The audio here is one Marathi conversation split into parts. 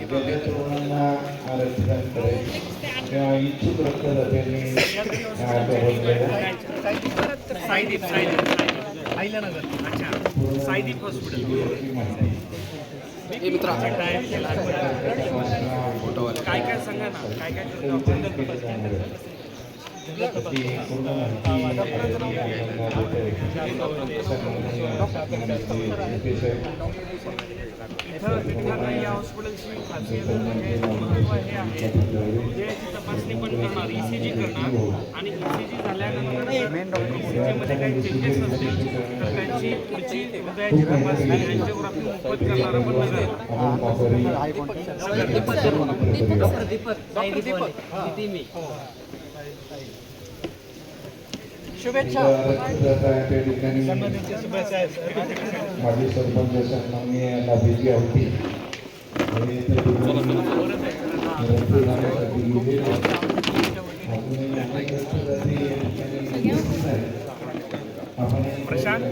ज्या तरुणांना आरक्षणाकडे किंवा इच्छुक रक्तदात्यांनी काय काय सांगा ना, काय काय हॉस्पिटलची खासियत म्हणजे महत्त्व हे आहे, हृदयाची तपासणी पण करणार, ECG करणार आणि ECG झाल्यानंतर ECGमध्ये काही चेंजेस असतील तर त्यांची पुढची हृदयाची तपासणी अँजिओग्राफी मोफत करणारा पण शुभेच्छा. माजी सरपंच सन्माननीय लाभेची होती प्रशांत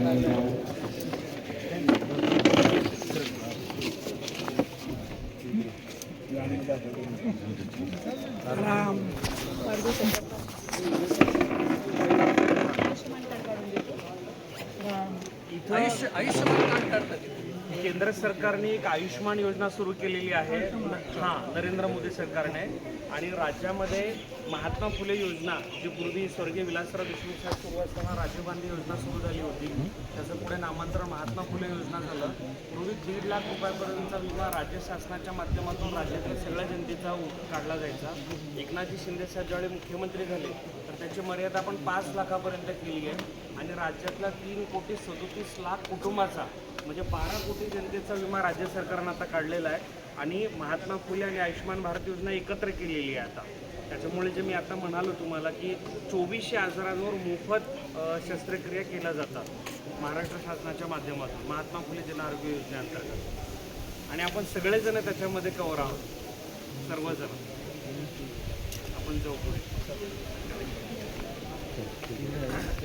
आयुष्यमान कार्ड केंद्र सरकारने एक आयुष्यमान योजना सुरू केलेली आहे. नरेंद्र मोदी सरकारने. आणि राज्यामध्ये महात्मा फुले योजना, जी पूर्वी स्वर्गीय विलासराव देशमुख साहेब सुरू असताना राजीव गांधी योजना सुरू झाली होती, त्याचं पुढे नामांतरण महात्मा फुले योजना झालं. पूर्वी 1.5 लाख रुपयापर्यंतचा विमा राज्य शासनाच्या माध्यमातून राज्यातील सगळ्या जनतेचा काढला जायचा. एकनाथजी शिंदे साहेब ज्यावेळी मुख्यमंत्री झाले तर त्याची मर्यादा आपण 5 लाखापर्यंत केली आहे. आणि राज्यातला 3,37,00,000 कुटुंबाचा म्हणजे 12 कोटी जनतेचा विमा राज्य सरकारनं आता काढलेला आहे. आणि महात्मा फुले आणि आयुष्यमान भारत योजना एकत्र केलेली आहे आता. त्याच्यामुळे जे मी आता म्हणालो तुम्हाला की 2400 आजारांवर मोफत शस्त्रक्रिया केल्या जातात महाराष्ट्र शासनाच्या माध्यमातून महात्मा फुले जन आरोग्य योजनेअंतर्गत. आणि आपण सगळेजण त्याच्यामध्ये कव्हर आहोत, सर्वजण. आपण जाऊ पुढे.